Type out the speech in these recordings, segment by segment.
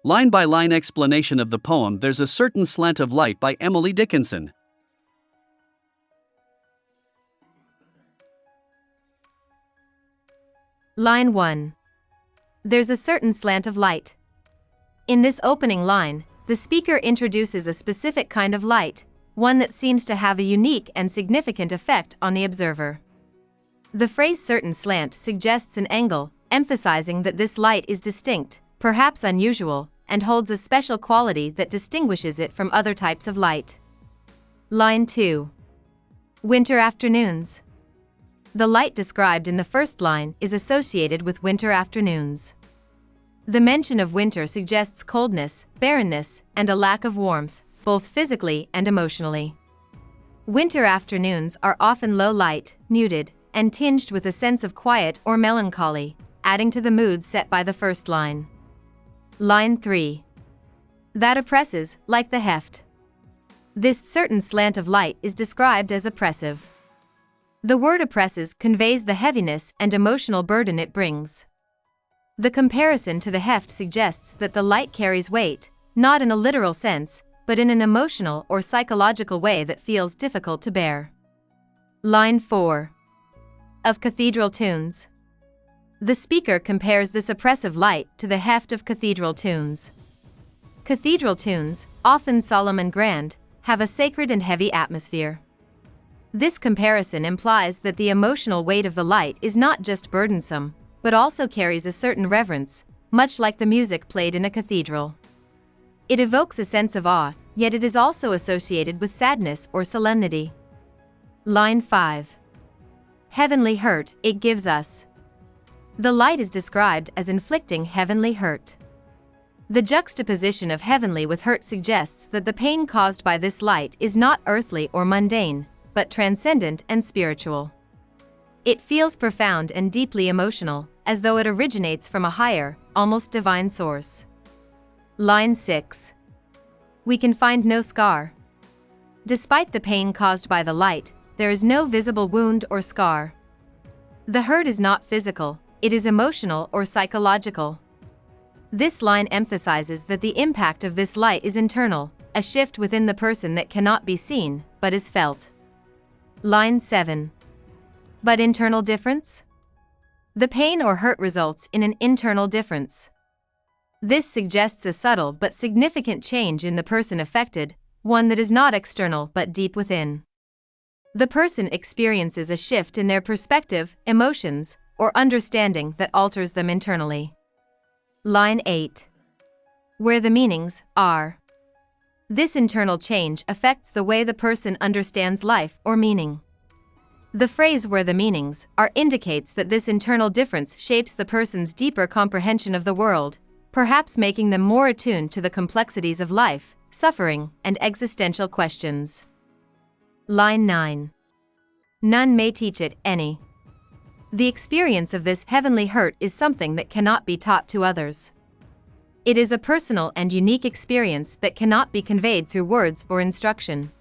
Line-by-line explanation of the poem There's a Certain Slant of Light by Emily Dickinson. Line 1. There's a certain slant of light. In this opening line, the speaker introduces a specific kind of light, one that seems to have a unique and significant effect on the observer. The phrase certain slant suggests an angle, emphasizing that this light is distinct, perhaps unusual, and holds a special quality that distinguishes it from other types of light. Line 2. Winter afternoons. The light described in the first line is associated with winter afternoons. The mention of winter suggests coldness, barrenness, and a lack of warmth, both physically and emotionally. Winter afternoons are often low light, muted, and tinged with a sense of quiet or melancholy, adding to the mood set by the first line. Line 3. That oppresses, like the heft. This certain slant of light is described as oppressive. The word oppresses conveys the heaviness and emotional burden it brings. The comparison to the heft suggests that the light carries weight, not in a literal sense, but in an emotional or psychological way that feels difficult to bear. Line 4. Of cathedral tunes. The speaker compares this oppressive light to the heft of cathedral tunes. Cathedral tunes, often solemn and grand, have a sacred and heavy atmosphere. This comparison implies that the emotional weight of the light is not just burdensome, but also carries a certain reverence, much like the music played in a cathedral. It evokes a sense of awe, yet it is also associated with sadness or solemnity. Line 5. Heavenly hurt it gives us. The light is described as inflicting heavenly hurt. The juxtaposition of heavenly with hurt suggests that the pain caused by this light is not earthly or mundane, but transcendent and spiritual. It feels profound and deeply emotional, as though it originates from a higher, almost divine source. Line 6. We can find no scar. Despite the pain caused by the light, there is no visible wound or scar. The hurt is not physical, it is emotional or psychological. This line emphasizes that the impact of this light is internal, a shift within the person that cannot be seen, but is felt. Line 7. But internal difference? The pain or hurt results in an internal difference. This suggests a subtle but significant change in the person affected, one that is not external but deep within. The person experiences a shift in their perspective, emotions, or understanding that alters them internally. Line 8. Where the meanings are. This internal change affects the way the person understands life or meaning. The phrase where the meanings are indicates that this internal difference shapes the person's deeper comprehension of the world, perhaps making them more attuned to the complexities of life, suffering, and existential questions. Line 9. None may teach it any. The experience of this heavenly hurt is something that cannot be taught to others. It is a personal and unique experience that cannot be conveyed through words or instruction.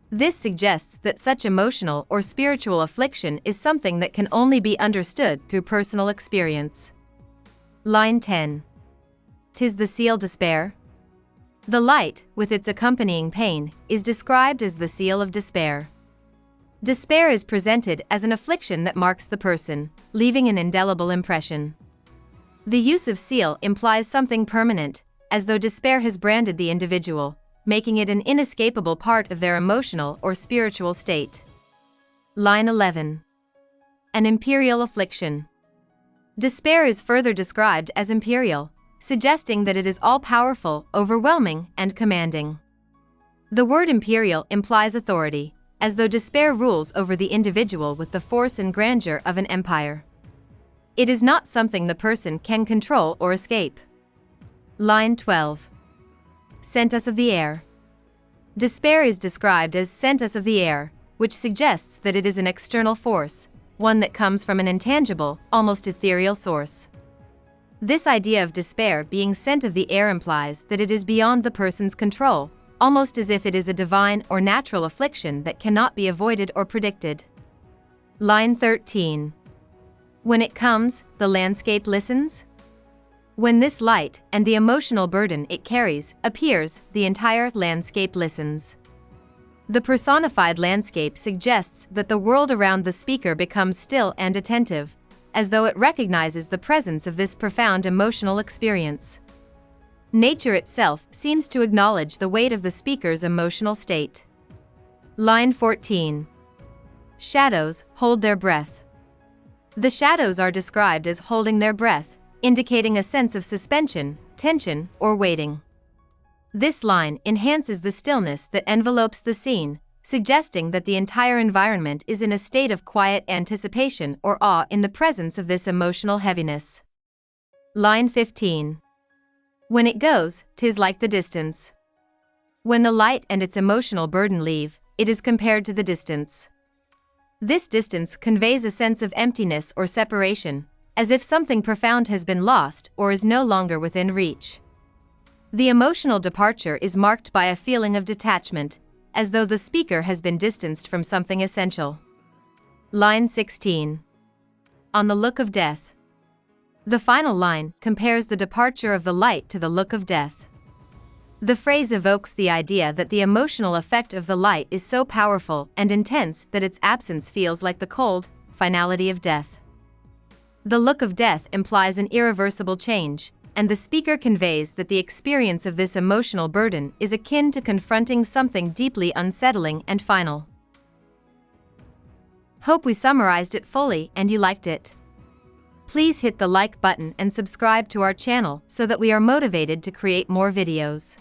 This suggests that such emotional or spiritual affliction is something that can only be understood through personal experience. Line 10. 'Tis the seal despair. The light, with its accompanying pain, is described as the seal of despair. Despair is presented as an affliction that marks the person, leaving an indelible impression. The use of seal implies something permanent, as though despair has branded the individual, making it an inescapable part of their emotional or spiritual state. Line 11. An imperial affliction. Despair is further described as imperial, suggesting that it is all-powerful, overwhelming, and commanding. The word imperial implies authority, as though despair rules over the individual with the force and grandeur of an empire. It is not something the person can control or escape. Line 12. Sent us of the air. Despair is described as sent us of the air, which suggests that it is an external force, one that comes from an intangible, almost ethereal source. This idea of despair being sent of the air implies that it is beyond the person's control, almost as if it is a divine or natural affliction that cannot be avoided or predicted. Line 13. When it comes, the landscape listens. When this light, and the emotional burden it carries, appears, the entire landscape listens. The personified landscape suggests that the world around the speaker becomes still and attentive, as though it recognizes the presence of this profound emotional experience. Nature itself seems to acknowledge the weight of the speaker's emotional state. Line 14. Shadows hold their breath. The shadows are described as holding their breath, indicating a sense of suspension, tension, or waiting. This line enhances the stillness that envelopes the scene, suggesting that the entire environment is in a state of quiet anticipation or awe in the presence of this emotional heaviness. Line 15. When it goes, 'tis like the distance. When the light and its emotional burden leave, it is compared to the distance. This distance conveys a sense of emptiness or separation, as if something profound has been lost or is no longer within reach. The emotional departure is marked by a feeling of detachment, as though the speaker has been distanced from something essential. Line 16. On the look of death. The final line compares the departure of the light to the look of death. The phrase evokes the idea that the emotional effect of the light is so powerful and intense that its absence feels like the cold finality of death. The look of death implies an irreversible change, and the speaker conveys that the experience of this emotional burden is akin to confronting something deeply unsettling and final. Hope we summarized it fully and you liked it. Please hit the like button and subscribe to our channel so that we are motivated to create more videos.